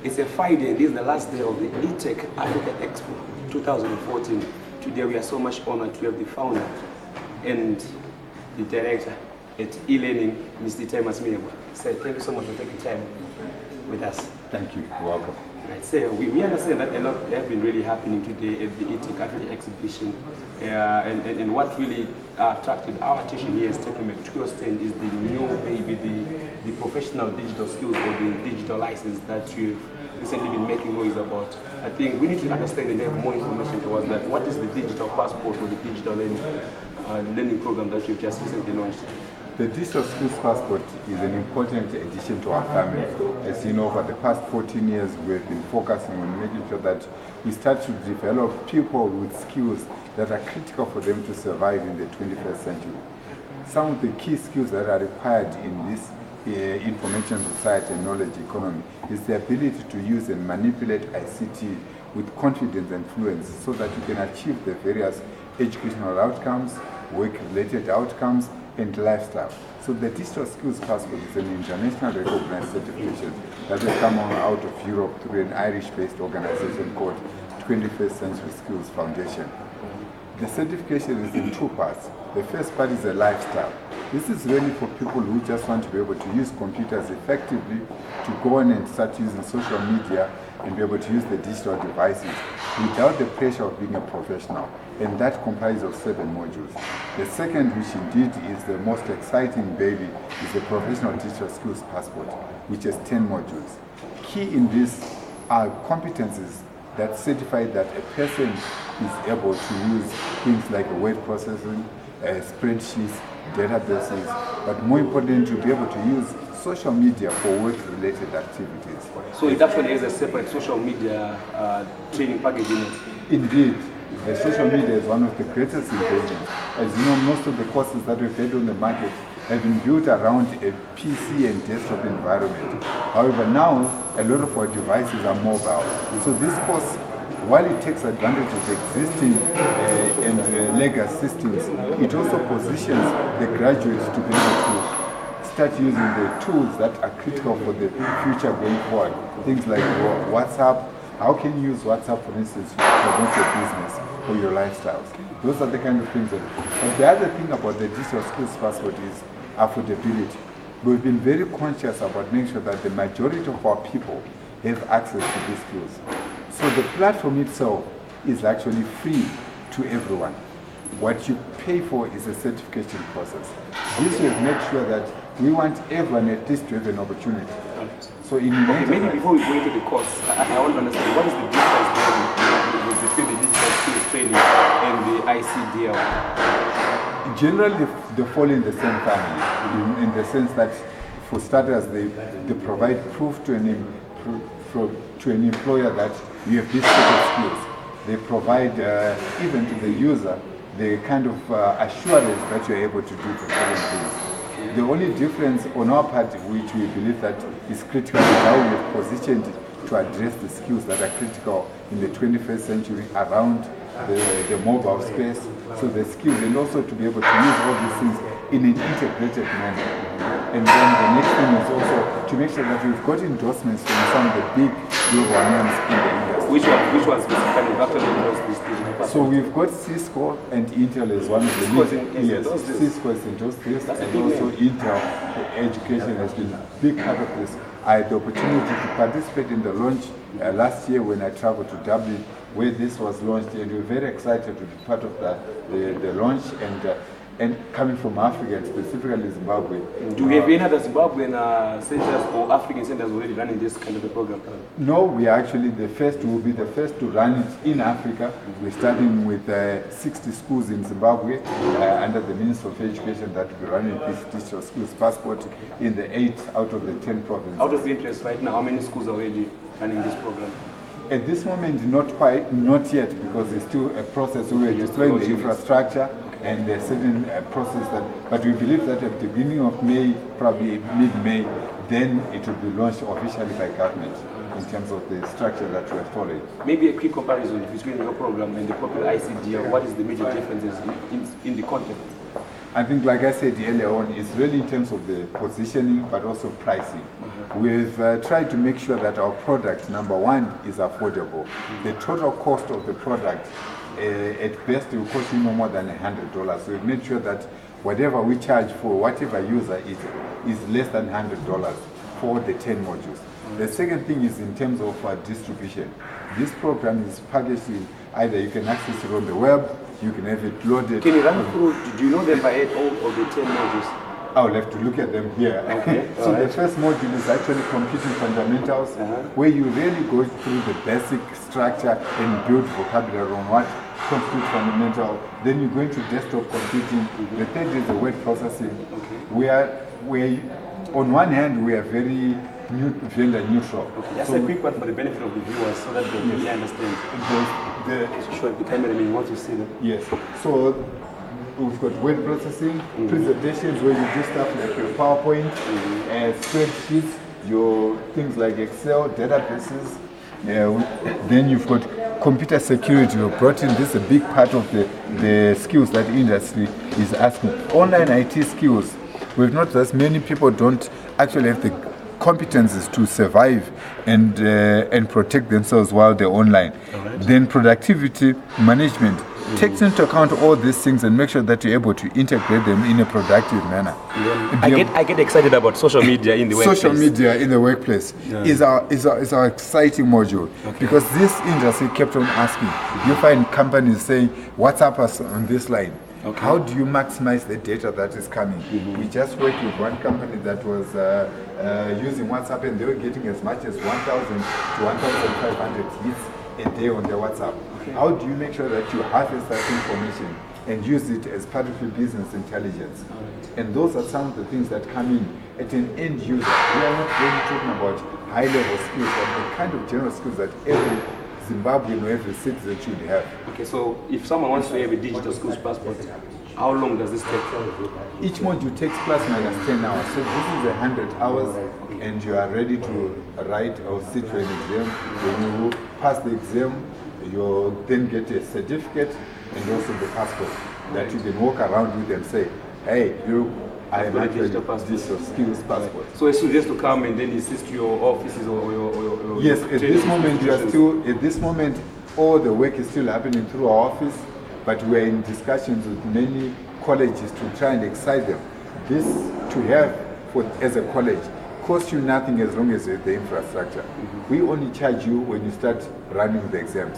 It's a Friday and this is the last day of the eTech Africa Expo 2014. Today we are so much honored to have the founder and the director at eLearning, Mr Itay Masimirembwa. Sir, thank you so much for taking time with us. Thank you. You're welcome. Right, so we understand that a lot have been really happening today at the eTech Africa exhibition, and what really attracted our attention here is taking a tour stand is the new baby, the professional digital skills or the digital license that you've recently been making noise about. I think we need to understand and have more information towards that. What is the digital passport or the digital learning program that you've just recently launched? The Digital Skills Passport is an important addition to our family. As you know, for the past 14 years, we've been focusing on making sure that we start to develop people with skills that are critical for them to survive in the 21st century. Some of the key skills that are required in this information society and knowledge economy is the ability to use and manipulate ICT with confidence and fluency so that you can achieve the various educational outcomes, work-related outcomes, and lifestyle. So the Digital Skills Passport is an internationally recognized certification that has come out of Europe through an Irish-based organization called 21st Century Skills Foundation. The certification is in two parts. The first part is a lifestyle. This is really for people who just want to be able to use computers effectively, to go on and start using social media and be able to use the digital devices without the pressure of being a professional. And that comprises of 7 modules. The second, which indeed is the most exciting baby, is the Professional Digital Skills Passport, which has 10 modules. Key in this are competencies that certify that a person is able to use things like word processing, spreadsheets, databases, but more important, to be able to use social media for work-related activities. So it actually has a separate social media training package in it? Indeed. The social media is one of the greatest inventions. As you know, most of the courses that we've had on the market have been built around a PC and desktop environment. However, now a lot of our devices are mobile. So this course, while it takes advantage of existing and legacy systems, it also positions the graduates to be able to start using the tools that are critical for the future going forward. Things like WhatsApp. How can you use WhatsApp, for instance, to promote your business or your lifestyles? Those are the kind of things that... But the other thing about the Digital Skills Passport is affordability. We've been very conscious about making sure that the majority of our people have access to these skills. So the platform itself is actually free to everyone. What you pay for is a certification process. This will make sure that we want everyone at least to have an opportunity. So in maybe before we go into the course, I want to understand what is the difference between the digital skills training and the ICDL? Generally, they fall in the same family, in the sense that, for starters, they provide proof to an employer that you have this set of skills. They provide, even to the user, the kind of assurance that you're able to do certain things. The only difference on our part, which we believe that is critical, is how we have positioned to address the skills that are critical in the 21st century around the mobile space. So the skills, and also to be able to use all these things in an integrated manner. And then the next thing is also to make sure that we've got endorsements from some of the big global names in the industry. Which ones specifically actually endorse this digital? So we've got Cisco and Intel as one of the leading. Yes, Cisco has endorsed this, and also Intel education has been a big part of this. I had the opportunity to participate in the launch last year when I traveled to Dublin, where this was launched, and we're very excited to be part of the launch and coming from Africa, and specifically Zimbabwe. Do we have any other Zimbabwean centers or African centers already running this kind of a program? No, we are actually the first. We will be the first to run it in Africa. We're starting with 60 schools in Zimbabwe under the Minister of Education that will be running this Digital Skills Passport in the 8 out of the 10 provinces. Out of interest right now, how many schools are already running this program? At this moment, not yet, because it's still a process. We are deploying the infrastructure. And there's certain process but we believe that at the beginning of May, probably mid-May, then it will be launched officially by government in terms of the structure that we are following. Maybe a quick comparison between your program and the popular ICD. What is the major differences in the content? I think, like I said earlier on, it's really in terms of the positioning, but also pricing. We've tried to make sure that our product, number one, is affordable. The total cost of the product, at best, will cost you no more than $100. So we've made sure that whatever we charge for whatever user is less than $100 for the 10 modules. The second thing is in terms of distribution. This program is packaged in either you can access it on the web, you can have it loaded. Can you run through, do you know them by head, all of the 10 modules? I will have to look at them here. Okay. So the first module is actually computing fundamentals, where you really go through the basic structure and build vocabulary on what constitutes fundamental. Then you go into desktop computing. The third is the word processing. We on one hand, we are very vendor neutral. Just a quick one for the benefit of the viewers so that they really understand. Show the camera, what you see there. Yes. So we've got word processing, presentations where you do stuff like your PowerPoint, spreadsheets, your things like Excel, databases. Then you've got computer security. We've brought in this, a big part of the skills that industry is asking. Online IT skills. We've noticed that many people don't actually have the competencies to survive and protect themselves while they're online. Then productivity management takes into account all these things and make sure that you're able to integrate them in a productive manner. I get excited about social media in the workplace. Social media in the workplace is our exciting module, because this industry kept on asking. You find companies saying, what's up on this line? How do you maximize the data that is coming? We just worked with one company that was using WhatsApp, and they were getting as much as 1,000 to 1,500 hits a day on their WhatsApp. How do you make sure that you harvest that information and use it as part of your business intelligence? And those are some of the things that come in at an end user. We are not really talking about high-level skills, but the kind of general skills that every Zimbabwean or every citizen should have. Okay, so if someone wants to have a digital skills passport, how long does this take? Each module takes plus minus 10 hours. So this is 100 hours, and you are ready to write or sit for an exam. When you pass the exam, you then get a certificate and also the passport that you can walk around with and say, hey, I am actually digital skills passport. So it's just to come and then assist your offices or your yes, at this moment you are still, at this moment all the work is still happening through our office, but we are in discussions with many colleges to try and excite them. This to have as a college costs you nothing as long as you have the infrastructure. We only charge you when you start running the exams.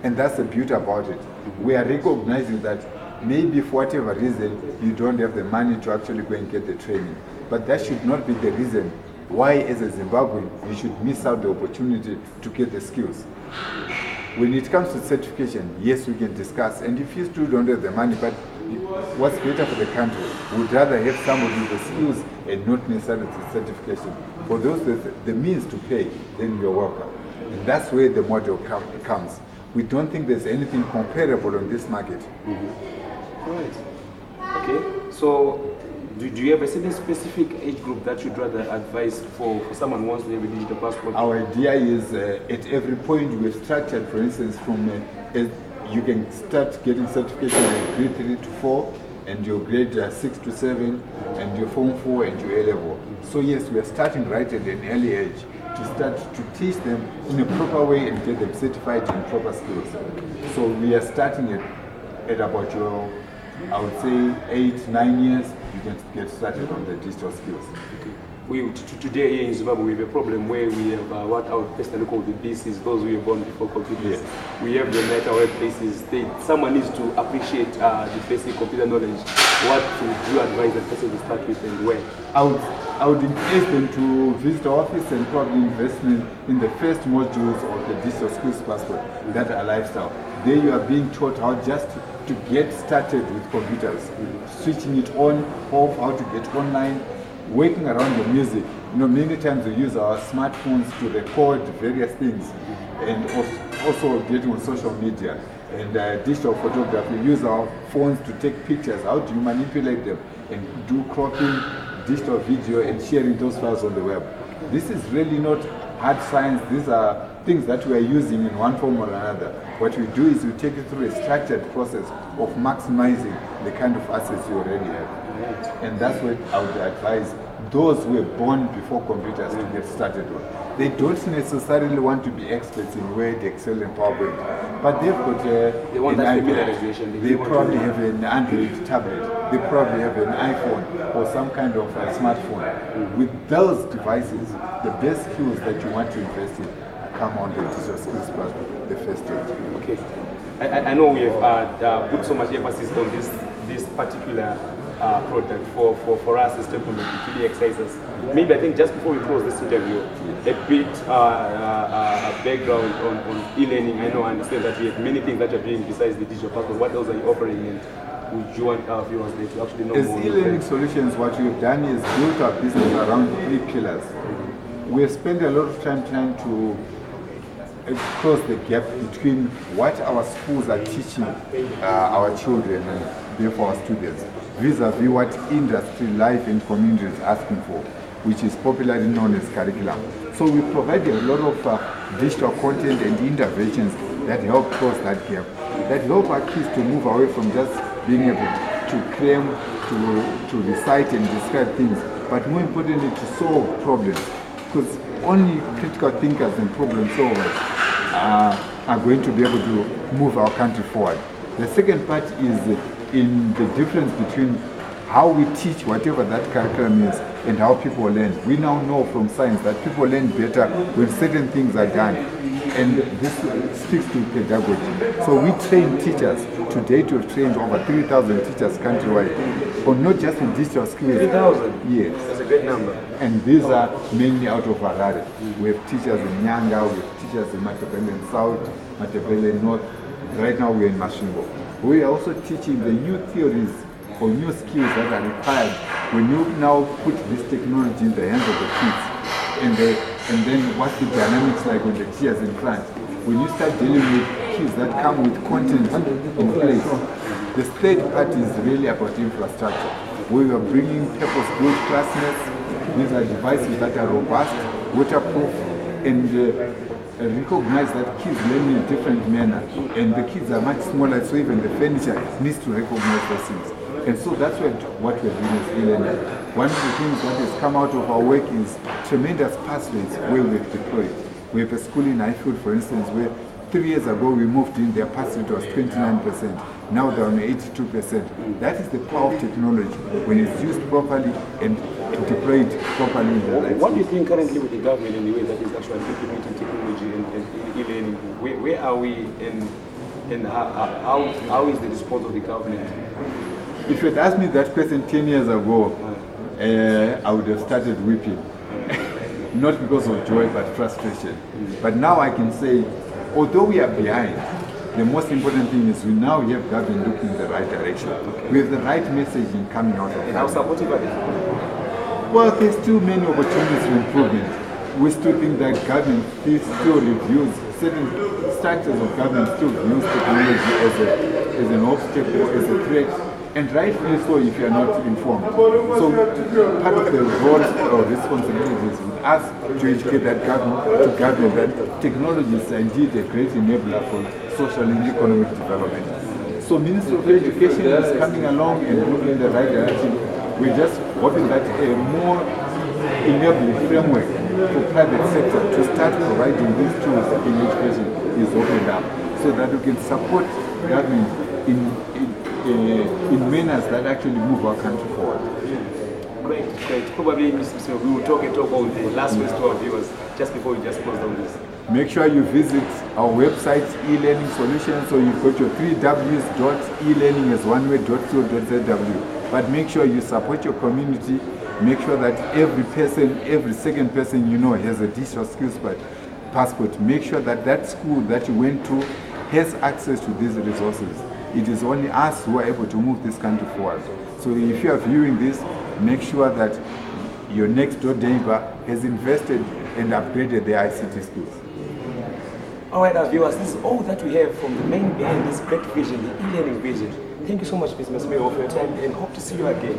And that's the beauty about it. We are recognizing that maybe for whatever reason you don't have the money to actually go and get the training. But that should not be the reason why, as a Zimbabwean, you should miss out the opportunity to get the skills. When it comes to certification, yes, we can discuss. And if you still don't have the money, but what's better for the country? We'd rather have somebody with the skills and not necessarily the certification. For those with the means to pay, then you're welcome. And that's where the model comes. We don't think there's anything comparable on this market. Right. Okay. So, do you have a certain specific age group that you'd rather advise for someone who wants to have a digital passport? Our idea is at every point we've structured, for instance, from you can start getting certification in grade 3 to 4, and your grade 6 to 7, and your form 4 and your A-level. So yes, we are starting right at an early age to start to teach them in a proper way and get them certified in proper skills. So we are starting at about your, I would say, 8, 9 years, you can get started on the digital skills. Today here in Zimbabwe, we have a problem where we have what our personally call the BCs, those who were born before computers. Yes. We have them at our workplaces. Someone needs to appreciate the basic computer knowledge. What would you advise the person to start with and where? I would encourage them to visit our office and probably invest in the first modules of the digital skills passport, that are lifestyle. There you are being taught how just to get started with computers, switching it on, off, how to get online, working around the music. You know, many times we use our smartphones to record various things, and also getting on social media and digital photography. We use our phones to take pictures. How do you manipulate them and do cropping, digital video, and sharing those files on the web? This is really not hard science. These are things that we are using in one form or another. What we do is we take it through a structured process of maximizing the kind of assets you already have. And that's what I would advise those who were born before computers to get started on. They don't necessarily want to be experts in Word, Excel, and PowerPoint, but they've got they want that familiarization. They probably have an Android tablet. They probably have an iPhone or some kind of a smartphone. With those devices, the best skills that you want to invest in come on the digital skills plus the first stage. Okay. I know we have put so much emphasis on this particular product for us as Temple. It really excites us. Maybe I think just before we close this interview, a bit background on e-learning. I know I understand that we have many things that you're doing besides the digital passport. What else are you offering, and would you want our viewers to actually know more? As e-learning solutions, what we've done is built our business around 3 pillars. We have spent a lot of time trying to close the gap between what our schools are teaching our children and therefore our students vis-a-vis what industry, life and community is asking for, which is popularly known as curriculum. So we provide a lot of digital content and interventions that help close that gap, that help our kids to move away from just being able to claim, to recite and describe things, but more importantly to solve problems, because only critical thinkers and problem solvers are going to be able to move our country forward. The second part is in the difference between how we teach whatever that curriculum is and how people learn. We now know from science that people learn better when certain things are done, and this speaks to pedagogy. So we train teachers. To date we've trained over 3,000 teachers countrywide, or not just in digital skills. 3,000? Yes. That's a great number. And these are mainly out of Harare. We have teachers in Nyanga, we have teachers in Matabele South, Matabele North. Right now we're in Mashingo. We are also teaching the new theories or new skills that are required when you now put this technology in the hands of the kids. And then what's the dynamics like when the teachers in front? When you start dealing with kids that come with content in place. The third part is really about infrastructure. We are bringing purpose-built classmates. These are devices that are robust, waterproof, and recognize that kids learn in a different manner, and the kids are much smaller, so even the furniture needs to recognize those things. And so that's what we're doing as e-learning. One of the things that has come out of our work is tremendous pass rates where we've deployed. We have a school in Highfield, for instance, where 3 years ago we moved in, their pass rate was 29%. Now they're on 82%. That is the power of technology when it's used properly and deployed properly in the life. What do you think currently with the government in the way that is actually implementing technology and e-learning? Where are we, and how is the response of the government? If you had asked me that question 10 years ago, I would have started weeping. Not because of joy, but frustration. But now I can say, although we are behind, the most important thing is we now have government looking in the right direction. We have the right messaging coming out of it. How supportive are they? Well, there's still many opportunities for improvement. We still think that government still reviews, certain structures of government still views technology as an obstacle, as a threat. And rightfully so if you are not informed. So part of the role or responsibilities with us to educate that government, that technology is indeed a great enabler for social and economic development. So Ministry of Education is coming along and moving in the right direction. We're just hoping that a more enabling framework for private sector to start providing these tools in education is opened up, so that we can support government in manners that actually move our country forward. Great. Probably, Mr. we will talk about the last words to our viewers just before we just close down this. Make sure you visit our website, eLearning Solutions, so you've got your 3 W's.elearning as one way.co.zw. But make sure you support your community. Make sure that every person, every second person you know has a digital skills passport. Make sure that that school that you went to has access to these resources. It is only us who are able to move this country forward. So if you are viewing this, make sure that your next door neighbor has invested and upgraded their ICT skills. All right, our viewers, this is all that we have from the main behind this great vision, the e-learning vision. Thank you so much, Mr. Masimirembwa, for your time, and hope to see you again.